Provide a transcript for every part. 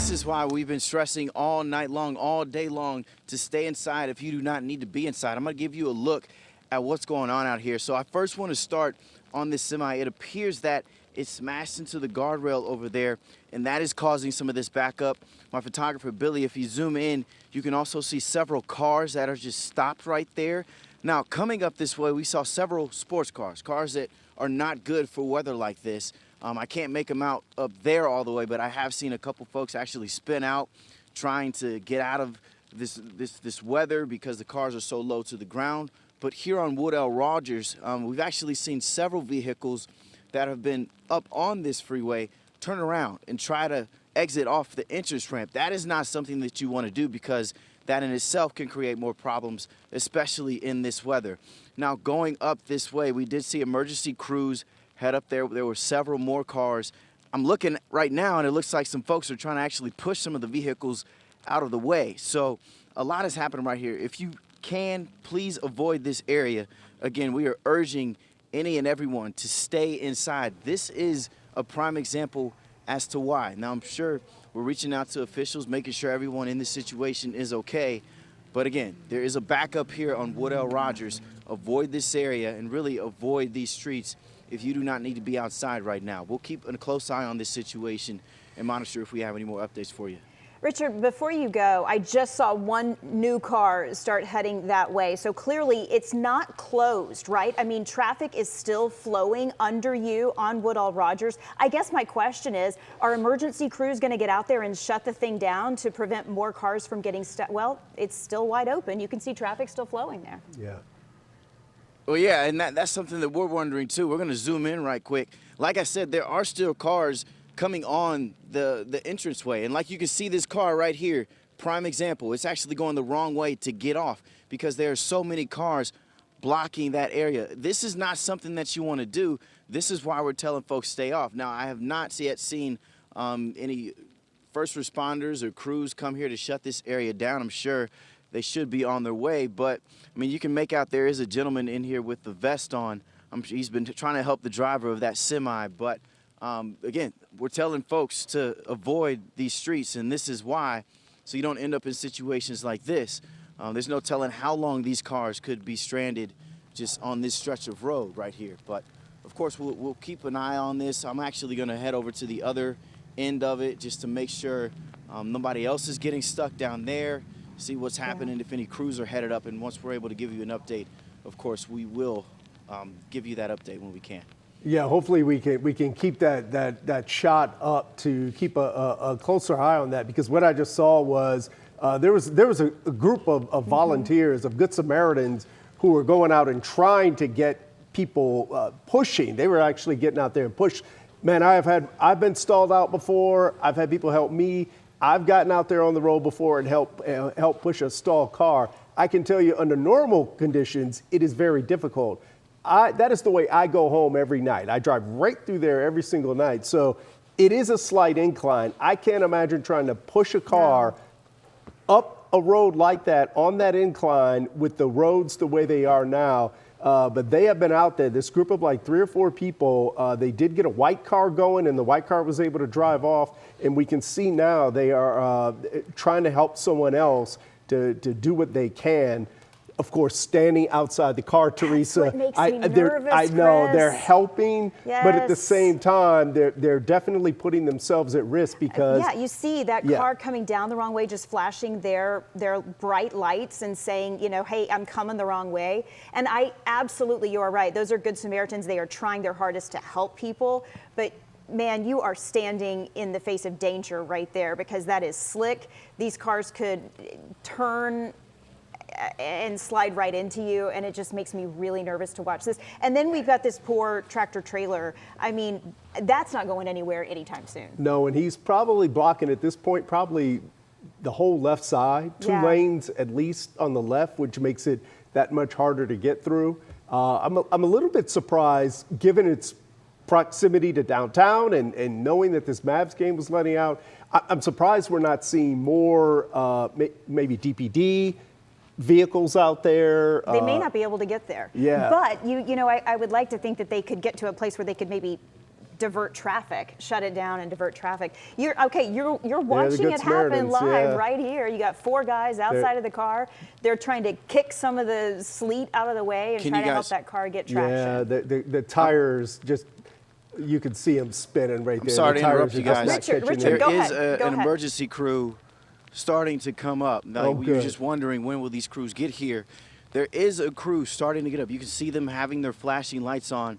This is why we've been stressing all night long, all day long, to stay inside if you do not need to be inside. I'm going to give you a look at what's going on out here. So I first want to start on this semi. It appears that it smashed into the guardrail over there, and that is causing some of this backup. My photographer, Billy, if you zoom in, you can also see several cars that are just stopped right there. Now, coming up this way, we saw several sports cars, cars that are not good for weather like this. I can't make them out up there all the way, but I have seen a couple folks actually spin out trying to get out of this weather because the cars are so low to the ground. But here on Woodall Rodgers, we've actually seen several vehicles that have been up on this freeway turn around and try to exit off the entrance ramp. That is not something that you want to do because that in itself can create more problems, especially in this weather. Now, going up this way, we did see emergency crews head up there. There were several more cars. I'm looking right now, and it looks like some folks are trying to actually push some of the vehicles out of the way. So a lot is happening right here. If you can, please avoid this area. Again, we are urging any and everyone to stay inside. This is a prime example as to why. Now, I'm sure we're reaching out to officials, making sure everyone in this situation is okay. But again, there is a backup here on Woodall Rodgers. Avoid this area and really avoid these streets if you do not need to be outside right now. We'll keep a close eye on this situation and monitor if we have any more updates for you. Richard, before you go, I just saw one new car start heading that way. So clearly it's not closed, right? I mean, traffic is still flowing under you on Woodall Rodgers. I guess my question is, are emergency crews going to get out there and shut the thing down to prevent more cars from getting stuck? Well, it's still wide open. You can see traffic still flowing there. Yeah. Well, yeah, and that's something that we're wondering, too. We're going to zoom in right quick. Like I said, there are still cars coming on the entranceway. And like you can see this car right here, prime example, it's actually going the wrong way to get off because there are so many cars blocking that area. This is not something that you want to do. This is why we're telling folks stay off. Now, I have not yet seen any first responders or crews come here to shut this area down. I'm sure they should be on their way, but I mean, you can make out there is a gentleman in here with the vest on. I'm sure he's been trying to help the driver of that semi, but again, we're telling folks to avoid these streets, and this is why, so you don't end up in situations like this. There's no telling how long these cars could be stranded just on this stretch of road right here. But of course, we'll keep an eye on this. I'm actually going to head over to the other end of it just to make sure nobody else is getting stuck down there, see what's happening, if any crews are headed up, and once we're able to give you an update, of course, we will give you that update when we can. Yeah, hopefully we can keep that shot up to keep a closer eye on that, because what I just saw was there was a group of volunteers, of Good Samaritans, who were going out and trying to get people pushing. They were actually getting out there and push. Man, I've been stalled out before. I've had people help me. I've gotten out there on the road before and help push a stalled car. I can tell you, under normal conditions, it is very difficult. That is the way I go home every night. I drive right through there every single night. So it is a slight incline. I can't imagine trying to push a car up a road like that on that incline with the roads the way they are now. But they have been out there, this group of like 3 or 4 people. They did get a white car going, and the white car was able to drive off. And we can see now they are trying to help someone else to do what they can. Of course, standing outside the car, Teresa. That's what makes me nervous, I know Chris. they're helping, yes. But at the same time, they're definitely putting themselves at risk because yeah, you see that car coming down the wrong way, just flashing their bright lights and saying, you know, hey, I'm coming the wrong way. And you are right. Those are Good Samaritans. They are trying their hardest to help people, but man, you are standing in the face of danger right there because that is slick. These cars could turn and slide right into you, and it just makes me really nervous to watch this. And then we've got this poor tractor trailer. I mean, that's not going anywhere anytime soon. No, and he's probably blocking at this point probably the whole left side, 2 lanes at least on the left, which makes it that much harder to get through. I'm a little bit surprised, given its proximity to downtown and knowing that this Mavs game was letting out. I'm surprised we're not seeing more maybe DPD vehicles out there. They may not be able to get there. Yeah. But, you know, I would like to think that they could get to a place where they could maybe divert traffic, shut it down and divert traffic. You're watching it happen live right here. You got 4 guys outside of the car. They're trying to kick some of the sleet out of the way and try to help that car get traction. Yeah, the tires just, you can see them spinning right there. Sorry to interrupt you guys. Richard, go ahead. There is an emergency crew starting to come up. Now, we were just wondering, when will these crews get here? There is a crew starting to get up. You can see them having their flashing lights on.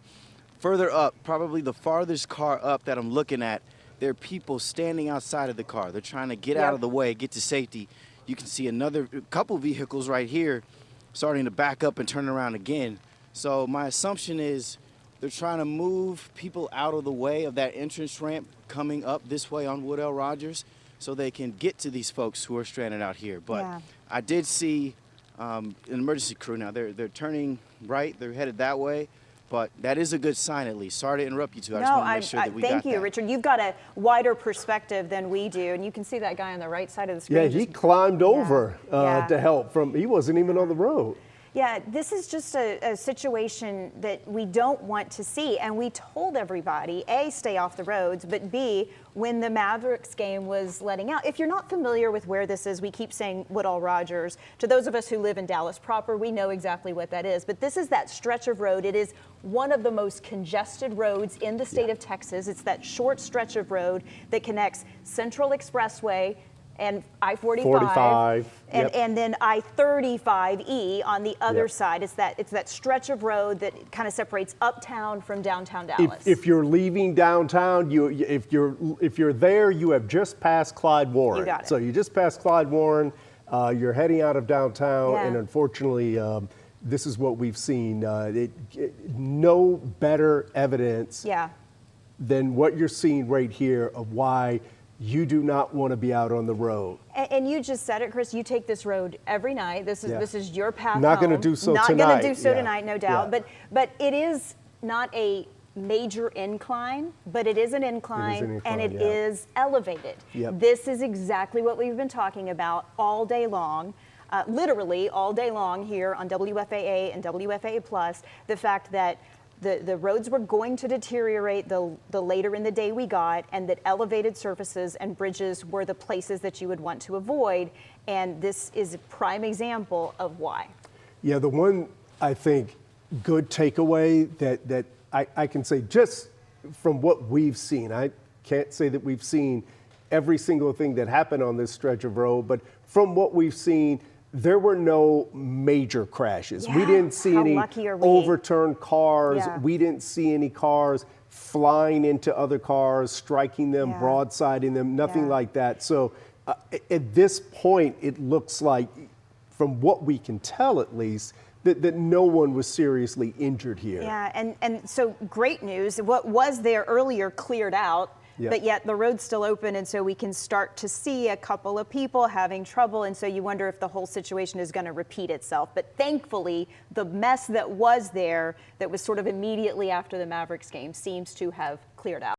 Further up, probably the farthest car up that I'm looking at, there are people standing outside of the car. They're trying to get out of the way, get to safety. You can see another couple vehicles right here starting to back up and turn around again. So my assumption is they're trying to move people out of the way of that entrance ramp coming up this way on Woodall Rodgers so they can get to these folks who are stranded out here. But I did see an emergency crew. Now they're turning right, they're headed that way, but that is a good sign at least. Sorry to interrupt you two. I just want to make sure that we got that. Thank you, Richard. You've got a wider perspective than we do, and you can see that guy on the right side of the screen. Yeah, he climbed over to help he wasn't even on the road. Yeah, this is just a situation that we don't want to see. And we told everybody, A, stay off the roads, but B, when the Mavericks game was letting out. If you're not familiar with where this is, we keep saying Woodall Rodgers. To those of us who live in Dallas proper, we know exactly what that is. But this is that stretch of road. It is one of the most congested roads in the state of Texas. It's that short stretch of road that connects Central Expressway and I-45, and then I-35E on the other side. It's that stretch of road that kind of separates uptown from downtown Dallas. If you're leaving downtown, if you're there, you have just passed Clyde Warren. You got it. So you just passed Clyde Warren. You're heading out of downtown, and unfortunately, this is what we've seen. No better evidence than what you're seeing right here of why you do not want to be out on the road. And you just said it, Chris. You take this road every night. This is your path Not home. going to do so not tonight. Not going to do so tonight, no doubt. But it is not a major incline, but it is an incline, and it is elevated. This is exactly what we've been talking about all day long. Literally all day long here on WFAA and WFAA Plus, the fact that the roads were going to deteriorate the later in the day we got, and that elevated surfaces and bridges were the places that you would want to avoid. And this is a prime example of why. Yeah, the one, I think, good takeaway that I can say just from what we've seen, I can't say that we've seen every single thing that happened on this stretch of road, but from what we've seen, there were no major crashes. We didn't see any overturned cars. We didn't see any cars flying into other cars, striking them, broadsiding them, nothing like that. So at this point, it looks like, from what we can tell at least, that no one was seriously injured here. Yeah, and so great news. What was there earlier cleared out. But yet the road's still open, and so we can start to see a couple of people having trouble, and so you wonder if the whole situation is going to repeat itself. But thankfully, the mess that was there, that was sort of immediately after the Mavericks game, seems to have cleared out.